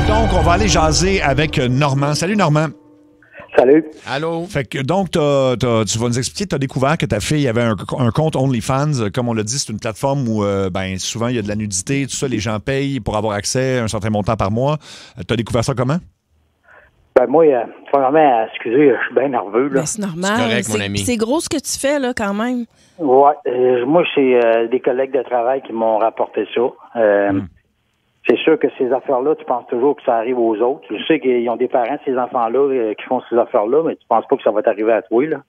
Donc, on va aller jaser avec Normand. Salut, Normand. Salut. Allô? Fait que donc, tu vas nous expliquer, tu as découvert que ta fille avait un compte OnlyFans. Comme on l'a dit, c'est une plateforme où souvent il y a de la nudité, tout ça, les gens payent pour avoir accès à un certain montant par mois. Tu as découvert ça comment? Ben moi, premièrement, excusez, je suis bien nerveux, là. Ben, c'est normal. C'est correct, mon ami. C'est gros ce que tu fais, là, quand même. Ouais, moi, c'est des collègues de travail qui m'ont rapporté ça. C'est sûr que ces affaires-là, tu penses toujours que ça arrive aux autres. Je sais qu'ils ont des parents, ces enfants-là, qui font ces affaires-là, mais tu penses pas que ça va t'arriver à toi, là.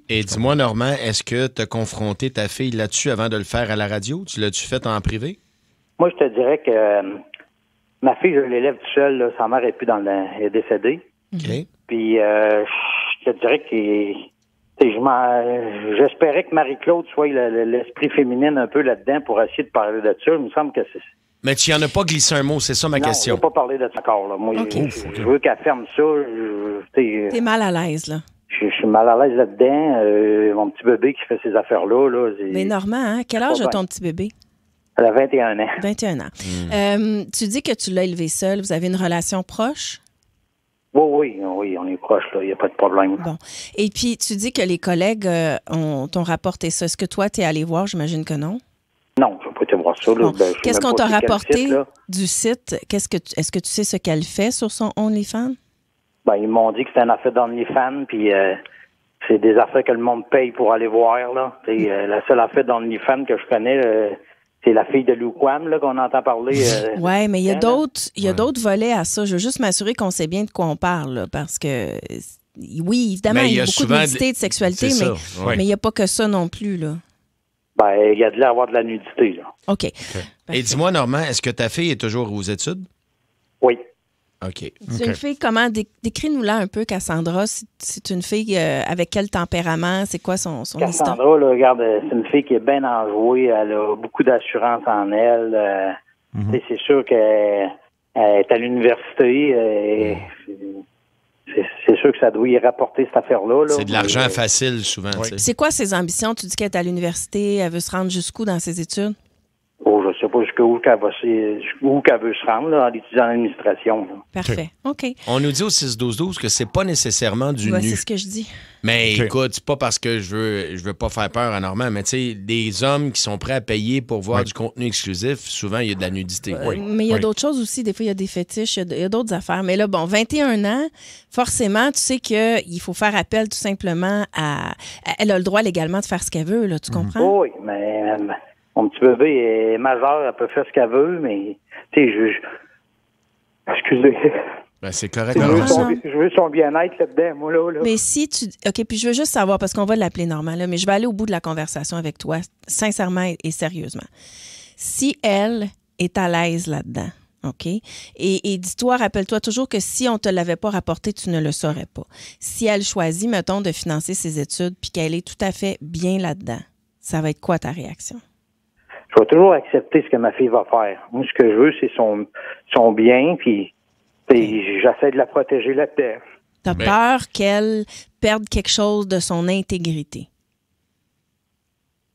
Et dis-moi, Normand, est-ce que tu as confronté ta fille là-dessus avant de le faire à la radio? Tu l'as-tu fait en privé? Moi, je te dirais que ma fille, je l'élève tout seul, là. Sa mère est plus elle est décédée. OK. Puis, je te dirais que j'espérais que Marie-Claude soit l'esprit féminin un peu là-dedans pour essayer de parler de ça. Il me semble que c'est... Mais tu n'y en as pas glissé un mot, c'est ça ma Non, question. je ne veux pas parler de ça encore, là. Moi, Okay. je veux qu'elle ferme ça. T'es mal à l'aise, là. Je suis mal à l'aise là-dedans. Mon petit bébé qui fait ces affaires-là, là. Mais Normand, hein? Quel âge a ton petit bébé? Elle a 21 ans. 21 ans. Tu dis que tu l'as élevé seul. Vous avez une relation proche? Oui, on est proches, là. Il n'y a pas de problème. Bon. Et puis, tu dis que les collègues t'ont rapporté ça. Est-ce que toi, t'es allé voir? J'imagine que non. Non, je ne vais pas te voir ça. Là. Bon. Ben, Qu'est-ce qu'on t'a quel rapporté site, là. du site? Est-ce que tu sais ce qu'elle fait sur son OnlyFans? Ben, ils m'ont dit que c'était une affaire d'OnlyFans, puis c'est des affaires que le monde paye pour aller voir, là. La seule affaire d'OnlyFans que je connais, c'est la fille de Lou Quam, là, qu'on entend parler. Oui, mais il y a là. d'autres volets à ça. Je veux juste m'assurer qu'on sait bien de quoi on parle, là, parce que, oui, évidemment, Mais il y a beaucoup de nudité et de sexualité, C'est mais ça, ouais. il n'y a pas que ça non plus, là. Ben, il y a de l'air avoir de la nudité, là. OK. Et dis-moi, Normand, est-ce que ta fille est toujours aux études? Oui. OK. C'est une fille, comment? Décris-nous-la un peu, Cassandra. C'est une fille avec quel tempérament? C'est quoi son histoire? Cassandra, là, regarde, c'est une fille qui est bien enjouée. Elle a beaucoup d'assurance en elle. C'est sûr qu'elle est à l'université. C'est sûr que ça doit y rapporter cette affaire-là. Là. C'est de l'argent facile, souvent. Oui. tu sais. C'est quoi ses ambitions? Tu dis qu'elle est à l'université, elle veut se rendre jusqu'où dans ses études? Oh, je sais pas jusqu'où qu'elle veut se rendre, là, en étudiant en administration. Là. Parfait. OK. On nous dit au 6-12-12 que c'est pas nécessairement du Ouais, nu. c'est ce que je dis. Mais OK. écoute, c'est pas parce que je veux pas faire peur à Normand, mais tu sais, des hommes qui sont prêts à payer pour voir du contenu exclusif, souvent, il y a de la nudité. Mais il y a d'autres choses aussi. Des fois, il y a des fétiches, il y a d'autres affaires. Mais là, bon, 21 ans, forcément, tu sais qu'il faut faire appel tout simplement à... Elle a le droit légalement de faire ce qu'elle veut, là, tu comprends? Oui, mais mon petit bébé est majeur, elle peut faire ce qu'elle veut, mais tu sais, excusez. Ben, c'est correct. Je Normand. veux son bien-être là-dedans, moi, là. Mais si tu... OK, puis je veux juste savoir, parce qu'on va l'appeler Normand, là, mais je vais aller au bout de la conversation avec toi, sincèrement et sérieusement. Si elle est à l'aise là-dedans, OK? Et dis-toi, rappelle-toi toujours que si on ne te l'avait pas rapporté, tu ne le saurais pas. Si elle choisit, mettons, de financer ses études puis qu'elle est tout à fait bien là-dedans, ça va être quoi ta réaction? Je vais toujours accepter ce que ma fille va faire. Moi, ce que je veux, c'est son bien, puis j'essaie de la protéger là-dedans. T'as peur qu'elle perde quelque chose de son intégrité.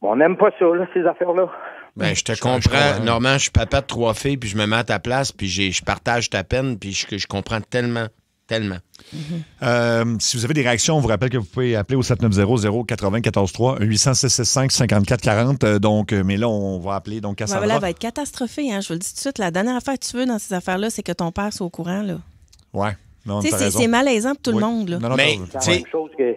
On n'aime pas ça, là, ces affaires-là. Ben, je te comprends. Normand, je suis papa de 3 filles, puis je me mets à ta place, puis je partage ta peine, puis je comprends tellement. Si vous avez des réactions, on vous rappelle que vous pouvez appeler au 790-094-3, 800-665-5440. Donc, mais là, on va appeler donc Ouais, Cassandra. là, elle va être catastrophée, hein, je vous le dis tout de suite. La dernière affaire que tu veux dans ces affaires-là, c'est que ton père soit au courant, là. Ouais. Non, Tu sais, t'as c'est raison. malaisant pour tout Oui. le monde, là. Non, Mais- t'as- C'est la même chose que,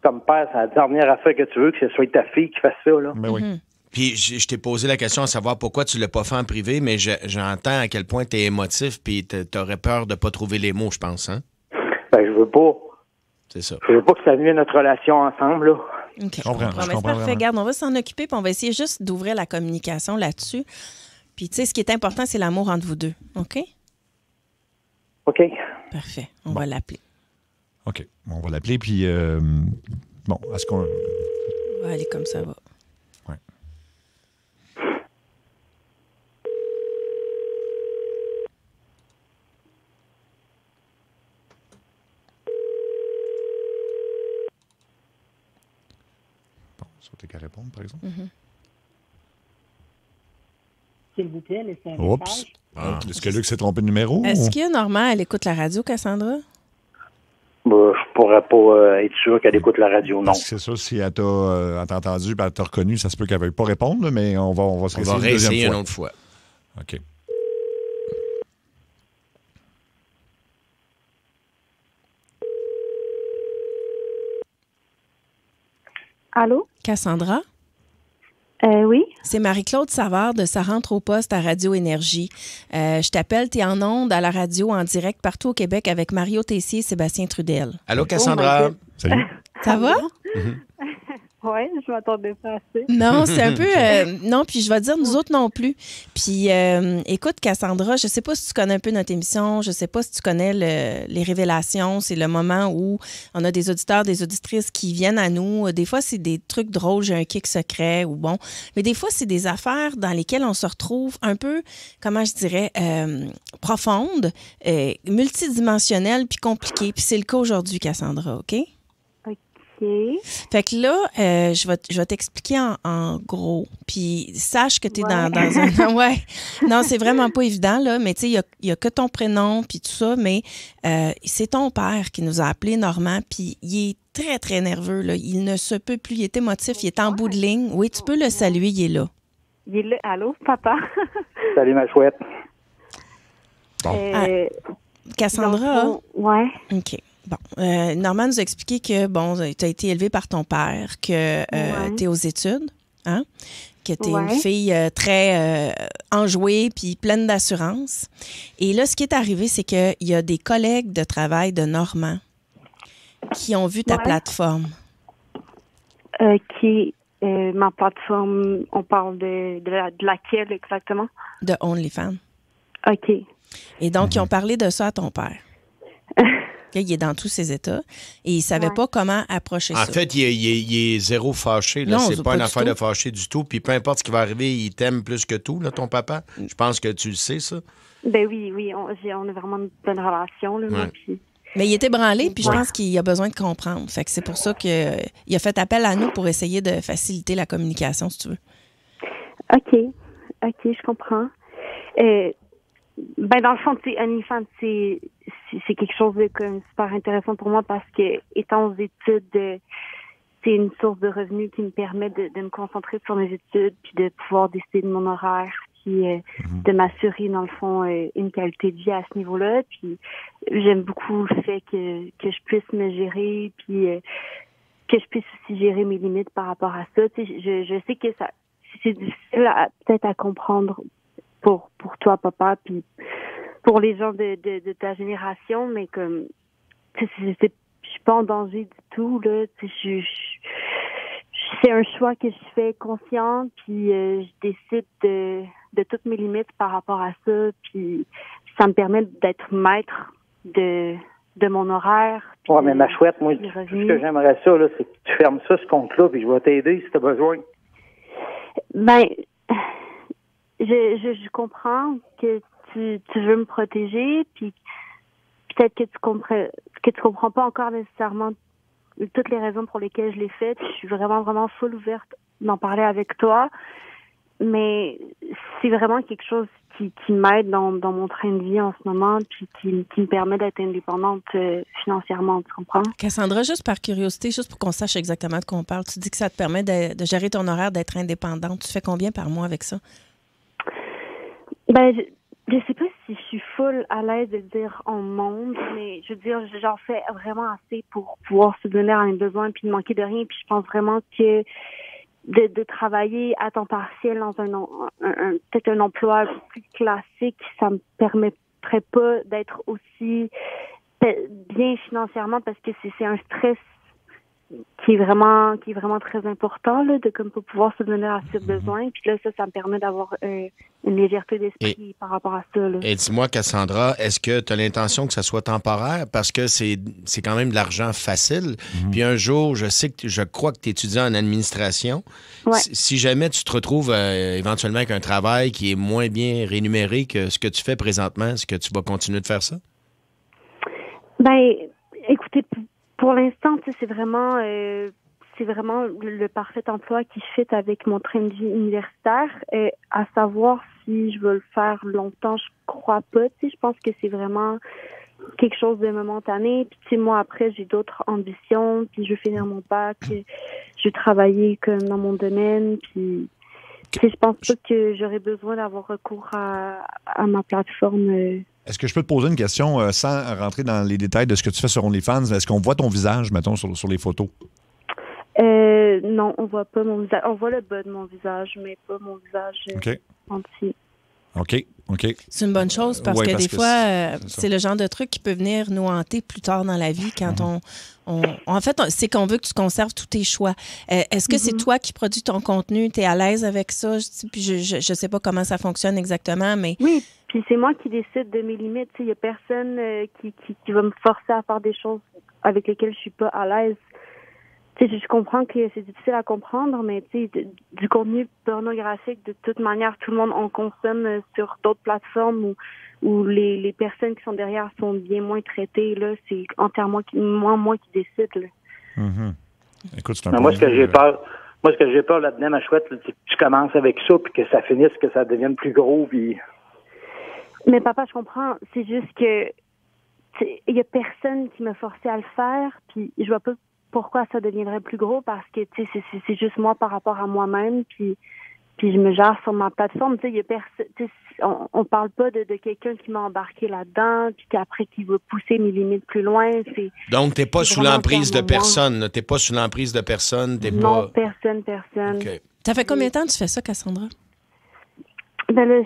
comme père, c'est la dernière affaire que tu veux, que ce soit ta fille qui fasse ça, là. Mais oui. Puis je t'ai posé la question à savoir pourquoi tu l'as pas fait en privé, mais j'entends à quel point tu es émotif, puis t'aurais peur de pas trouver les mots, je pense, hein? Ben, je veux pas C'est ça. que ça nuise notre relation ensemble, là. OK, je comprends, comprends. je Mais c'est comprends parfait. vraiment. Regarde, on va s'en occuper, puis on va essayer juste d'ouvrir la communication là-dessus. Puis, tu sais, ce qui est important, c'est l'amour entre vous deux. OK? OK. Parfait. On va l'appeler. OK. On va l'appeler, puis bon, est-ce qu'on... On va aller comme ça va. Ouais. Bon, sauter qu'à répondre, par exemple. S'il vous plaît, laissez un Oups. message Est-ce que Luc s'est trompé de numéro? Est-ce que Normand, elle écoute la radio, Cassandra? Je pourrais pas être sûr qu'elle écoute la radio, non. Parce que c'est ça, si elle t'a entendu et elle t'a reconnu, ça se peut qu'elle ne veuille pas répondre, là, mais on va se réessayer une deuxième fois. Une autre fois. OK. Allô? Cassandra? Oui. C'est Marie-Claude Savard de Ça rentre au poste à Radio Énergie. Je t'appelle, tu es en onde à la radio en direct partout au Québec avec Mario Tessier et Sébastien Trudel. Allô, Cassandra? Salut. Ça va? Oui, je m'attendais pas assez. Non, c'est un peu... non, puis je vais dire, nous autres non plus. Puis, écoute, Cassandra, je sais pas si tu connais un peu notre émission, je sais pas si tu connais les révélations. C'est le moment où on a des auditeurs, des auditrices qui viennent à nous. Des fois, c'est des trucs drôles, j'ai un kick secret ou bon. Mais des fois, c'est des affaires dans lesquelles on se retrouve un peu, comment je dirais, profondes, multidimensionnelles puis compliquées. Puis c'est le cas aujourd'hui, Cassandra, OK? Fait que là, je vais t'expliquer en gros. Puis sache que tu es dans un... Ouais. Non, c'est vraiment pas évident, là. Mais tu sais, il y a que ton prénom puis tout ça. Mais c'est ton père qui nous a appelé, Normand. Puis il est très, très nerveux, là. Il ne se peut plus. Il est émotif. Il est en bout de ligne. Oui, tu peux le saluer. Il est là. Il est là. Allô, papa? Salut, ma chouette. Bon. Cassandra? Ouais. OK. Bon, Normand nous a expliqué que, bon, tu as été élevé par ton père, que tu es aux études, hein? Que tu es une fille très enjouée puis pleine d'assurance. Et là, ce qui est arrivé, c'est qu'il y a des collègues de travail de Normand qui ont vu ta plateforme. Ma plateforme, on parle de laquelle exactement? De OnlyFans. OK. Et donc, ils ont parlé de ça à ton père. Il est dans tous ses états et il ne savait pas comment approcher ça. En fait, il est zéro fâché. Là. Non, c'est pas une affaire de fâché du tout. Puis peu importe ce qui va arriver, il t'aime plus que tout, là, ton papa. Je pense que tu le sais, ça. Ben oui, on a vraiment une bonne relation. Là, moi, puis... Mais il était branlé, puis je pense qu'il a besoin de comprendre. Fait que c'est pour ça qu'il a fait appel à nous pour essayer de faciliter la communication, si tu veux. OK, je comprends. Dans le fond, OnlyFans, c'est quelque chose de comme super intéressant pour moi parce que, étant aux études, c'est une source de revenus qui me permet de me concentrer sur mes études puis de pouvoir décider de mon horaire puis de m'assurer, dans le fond, une qualité de vie à ce niveau-là. Puis j'aime beaucoup le fait que je puisse me gérer puis que je puisse aussi gérer mes limites par rapport à ça. Je sais que c'est difficile peut-être à comprendre pour toi, papa, puis pour les gens de ta génération, mais comme je suis pas en danger du tout, là. C'est un choix que je fais conscient, puis je décide de toutes mes limites par rapport à ça, puis ça me permet d'être maître de mon horaire. Ouais, mais ma chouette, moi, tout ce que j'aimerais ça, là, c'est que tu fermes ça, ce compte-là, puis je vais t'aider si tu as besoin. Ben, je comprends que tu veux me protéger, puis peut-être que tu comprends pas encore nécessairement toutes les raisons pour lesquelles je l'ai fait. Je suis vraiment, vraiment full ouverte d'en parler avec toi. Mais c'est vraiment quelque chose qui m'aide dans mon train de vie en ce moment, puis qui me permet d'être indépendante financièrement, tu comprends? Cassandra, juste par curiosité, juste pour qu'on sache exactement de quoi on parle, tu dis que ça te permet de gérer ton horaire, d'être indépendante. Tu fais combien par mois avec ça? Ben, je sais pas si je suis full à l'aise de dire en monde, mais je veux dire, j'en fais vraiment assez pour pouvoir subvenir à mes besoins puis ne manquer de rien. Puis je pense vraiment que de travailler à temps partiel dans peut-être un emploi plus classique, ça me permettrait pas d'être aussi bien financièrement parce que c'est un stress qui est vraiment très important, là, de comme pour pouvoir se donner à ses besoins. Puis là, ça me permet d'avoir une légèreté d'esprit par rapport à ça. Là. Et dis-moi, Cassandra, est-ce que tu as l'intention que ça soit temporaire? Parce que c'est quand même de l'argent facile. Puis un jour, je crois que tu étudies en administration. Ouais. Si jamais tu te retrouves éventuellement avec un travail qui est moins bien rémunéré que ce que tu fais présentement, est-ce que tu vas continuer de faire ça? Ben, écoutez, pour l'instant, c'est vraiment le parfait emploi qui fit avec mon train de vie universitaire, à savoir si si je veux le faire longtemps, je crois pas. Tu sais, je pense que c'est vraiment quelque chose de momentané. Puis, tu sais, moi, après, j'ai d'autres ambitions. Puis, je veux finir mon bac. Je veux travailler comme dans mon domaine. Puis, tu sais, je pense pas que j'aurais besoin d'avoir recours à ma plateforme. Est-ce que je peux te poser une question sans rentrer dans les détails de ce que tu fais sur OnlyFans? Est-ce qu'on voit ton visage, mettons, sur les photos? Non, on voit pas mon visage. On voit le bas de mon visage, mais pas mon visage entier. OK. C'est une bonne chose parce que des fois, c'est le genre de truc qui peut venir nous hanter plus tard dans la vie quand en fait, c'est qu'on veut que tu conserves tous tes choix. Est-ce que c'est toi qui produis ton contenu? Tu es à l'aise avec ça? Puis je sais pas comment ça fonctionne exactement, mais... Oui, puis c'est moi qui décide de mes limites. Il y a personne qui va me forcer à faire des choses avec lesquelles je suis pas à l'aise. Tu sais, je comprends que c'est difficile à comprendre, mais tu sais, du contenu pornographique, de toute manière, tout le monde en consomme sur d'autres plateformes où les personnes qui sont derrière sont bien moins traitées. Là, c'est entièrement moi qui décide. Là. Mm-hmm. Écoute, c'est un moi, ce que j'ai peur là-dedans, ma chouette, c'est que tu commences avec ça, puis que ça finisse, que ça devienne plus gros, puis... Mais papa, je comprends. C'est juste que il y a personne qui m'a forcé à le faire, puis je vois pas pourquoi ça deviendrait plus gros, parce que tu sais, c'est juste moi par rapport à moi-même, puis je me gère sur ma plateforme. Tu sais, il y a personne. On parle pas de quelqu'un qui m'a embarqué là-dedans, puis qu'après qui veut pousser mes limites plus loin. Donc t'es pas sous l'emprise de personne. T'es pas sous l'emprise de personne. Non, personne. Okay. Ça fait combien de temps que tu fais ça, Cassandra? Ben là,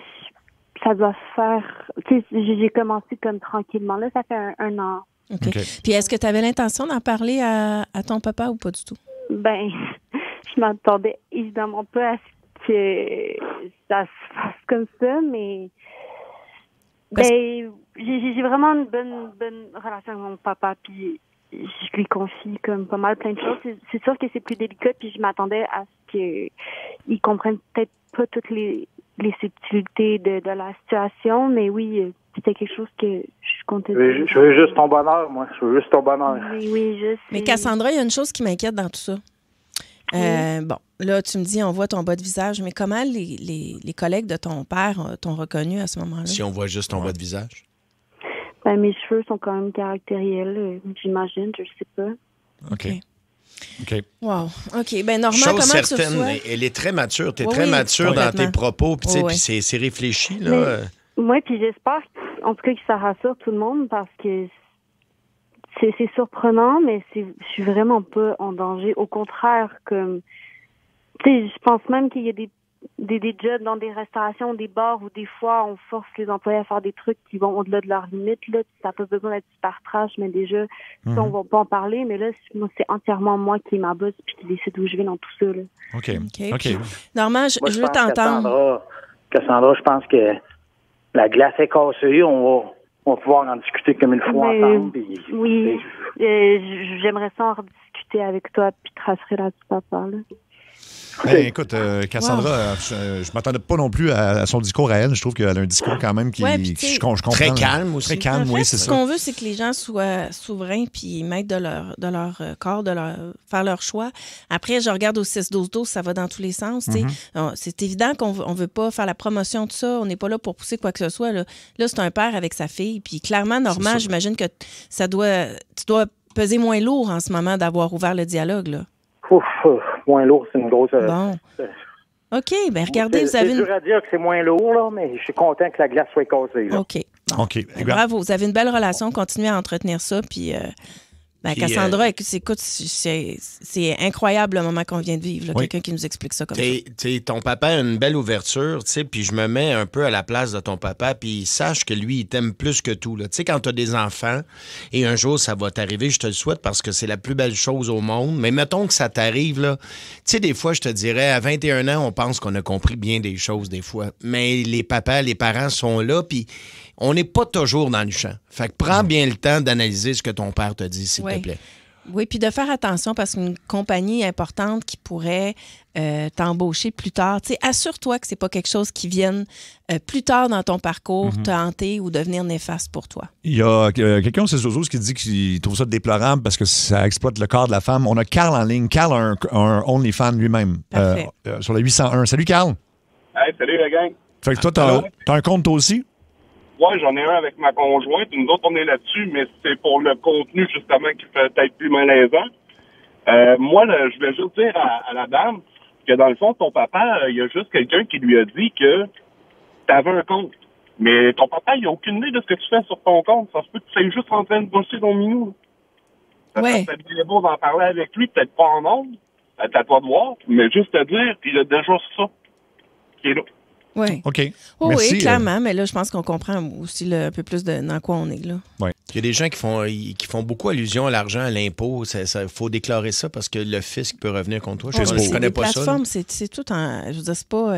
ça doit faire... Tu sais, j'ai commencé comme tranquillement. Là, ça fait un an. OK. Puis est-ce que tu avais l'intention d'en parler à ton papa ou pas du tout? Ben, je m'attendais évidemment pas à ce que ça se fasse comme ça, mais j'ai vraiment une bonne relation avec mon papa, puis je lui confie comme pas mal plein de choses. C'est sûr que c'est plus délicat, puis je m'attendais à ce qu'il comprenne peut-être pas toutes les subtilités de la situation, mais oui, c'était quelque chose que je comptais dire. Je veux juste ton bonheur, moi. Je veux juste ton bonheur. Oui, juste. Mais Cassandra, il y a une chose qui m'inquiète dans tout ça. Bon, là, tu me dis, on voit ton bas de visage, mais comment les collègues de ton père t'ont reconnu à ce moment-là? Si on voit juste ton bas de visage? Ben, mes cheveux sont quand même caractériels, j'imagine, je sais pas. OK. Wow. OK. Ben, Normand, chose comment certaine, tu reçois? elle est très mature. Tu es Oui, très mature dans tes propos. Puis, Oui. c'est réfléchi. Là. Oui, puis j'espère, en tout cas, que ça rassure tout le monde parce que c'est surprenant, mais je suis vraiment pas en danger. Au contraire, comme, tu sais, je pense même qu'il y a des jobs dans des restaurations, des bars où des fois on force les employés à faire des trucs qui vont au-delà de leurs limites. Là, ça n'a pas besoin d'être super trash, mais déjà, ça, on va pas en parler. Mais là, c'est entièrement moi qui est ma boss puis qui décide où je vais dans tout ça. Là. OK. Normand, je veux t'entendre. Cassandra, je pense que la glace est cassée. On va pouvoir en discuter comme une fois ensemble. Puis, oui, j'aimerais ça en rediscuter avec toi puis te rassurer là-dessus, papa. Là. Ben, écoute, Cassandra, je m'attendais pas non plus à son discours à elle. Je trouve qu'elle a un discours quand même qui je comprends. Très calme aussi. Très calme, en fait, c'est ce ça. qu'on veut, c'est que les gens soient souverains puis maîtres de leur corps, faire leur choix. Après, je regarde au 6-12-12, ça va dans tous les sens. C'est évident qu'on veut pas faire la promotion de ça. On n'est pas là pour pousser quoi que ce soit. Là, c'est un père avec sa fille. Puis clairement, Normand, j'imagine que tu dois peser moins lourd en ce moment d'avoir ouvert le dialogue. Là. Moins lourd, c'est une grosse... Bon. OK, bien regardez, vous avez... C'est dur à dire que c'est moins lourd, là, mais je suis content que la glace soit cassée. Là. OK. Bon. OK. Bravo, vous avez une belle relation, continuez à entretenir ça, puis... Cassandra, écoute, c'est incroyable le moment qu'on vient de vivre. Là, quelqu'un qui nous explique ça comme ça. Ton papa a une belle ouverture, puis je me mets un peu à la place de ton papa, puis sache que lui, il t'aime plus que tout. Tu sais, quand tu as des enfants, et un jour, ça va t'arriver, je te le souhaite, parce que c'est la plus belle chose au monde, mais mettons que ça t'arrive, là. Tu sais, des fois, je te dirais, à 21 ans, on pense qu'on a compris bien des choses, des fois. Mais les papas, les parents sont là, puis on n'est pas toujours dans le champ. Fait que prends bien le temps d'analyser ce que ton père te dit, s'il te plaît. Oui, puis de faire attention parce qu'une compagnie importante qui pourrait t'embaucher plus tard, tu sais, assure-toi que c'est pas quelque chose qui vienne plus tard dans ton parcours te hanter ou devenir néfaste pour toi. Il y a quelqu'un au 6-12-12 qui dit qu'il trouve ça déplorable parce que ça exploite le corps de la femme. On a Carl en ligne. Carl a un OnlyFans lui-même sur la 801. Salut, Carl. Hey, salut, la gang. Fait que toi, t'as un compte toi aussi? Ouais, j'en ai un avec ma conjointe. Nous autres, on est là-dessus, mais c'est pour le contenu, justement, qui peut être plus malaisant. Moi, je voulais juste dire à la dame que, dans le fond, ton papa, il y a juste quelqu'un qui lui a dit que t'avais un compte. Mais ton papa, il a aucune idée de ce que tu fais sur ton compte. Ça se peut que tu sois juste en train de bosser ton minou. Ça serait peut-être bien beau d'en parler avec lui, peut-être pas en ondes, à toi de voir, mais juste te dire qu'il a déjà ça qui est là. Oui. OK. Oh, Merci, oui, clairement, mais là, je pense qu'on comprend aussi un peu plus dans quoi on est, là. Ouais. Il y a des gens qui font beaucoup allusion à l'argent, à l'impôt. Il faut déclarer ça parce que le fisc peut revenir contre toi. Je connais pas ça. Les plateformes, c'est tout en... Je veux dire, c'est pas...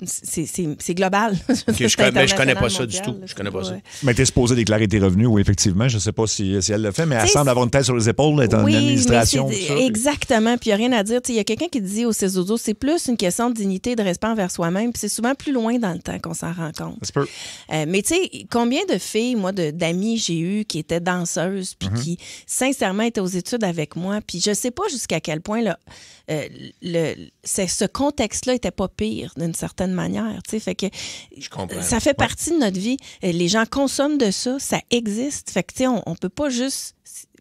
c'est global. Je connais pas ça du tout. Je connais pas ça. Mais t'es supposé déclarer tes revenus, oui, effectivement. Je sais pas si elle le fait, mais elle semble avoir une tête sur les épaules, être en administration. Exactement. Puis il n'y a rien à dire. Il y a quelqu'un qui dit au CESODO, c'est plus une question de dignité et de respect envers soi-même. Puis c'est souvent plus loin dans le temps qu'on s'en rend compte. Mais tu sais, combien de filles, moi, d'amis j'ai eu qui étaient danseuses, puis qui, sincèrement, étaient aux études avec moi. Puis je sais pas jusqu'à quel point là, ce contexte-là était pas pire d'une certaine manière. Fait que je comprends. Ça fait partie de notre vie. Les gens consomment de ça, ça existe. Fait que on peut pas juste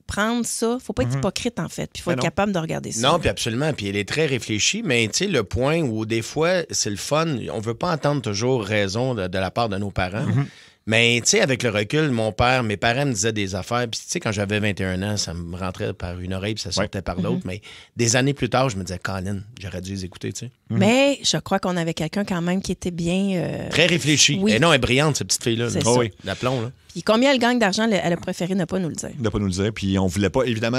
prendre ça. Faut pas être hypocrite, en fait. Puis il faut être capable de regarder ça. Non, puis absolument. Puis elle est très réfléchie, mais tu sais, le point où des fois, c'est le fun, on veut pas entendre toujours raison de la part de nos parents. Mais, tu sais, avec le recul, mes parents me disaient des affaires. Puis, tu sais, quand j'avais 21 ans, ça me rentrait par une oreille puis ça sortait par l'autre. Mais des années plus tard, je me disais, Colin, j'aurais dû les écouter, tu sais. Mais je crois qu'on avait quelqu'un quand même qui était bien... Très réfléchi. Oui. Et non, elle est brillante, cette petite fille-là. C'est ça. oui. L'aplomb, là. Puis combien elle gagne d'argent, elle a préféré ne pas nous le dire. Ne pas nous le dire. Puis on voulait pas, évidemment,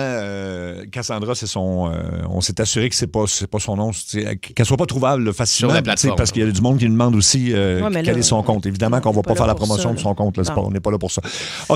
Cassandra, c'est son... on s'est assuré que c'est pas son nom, qu'elle soit pas trouvable là, facilement. Sur la plateforme. Parce qu'il y a du monde qui nous demande aussi quel est son compte. Évidemment qu'on va pas faire la promotion de son compte. Là, on n'est pas là pour ça. Okay.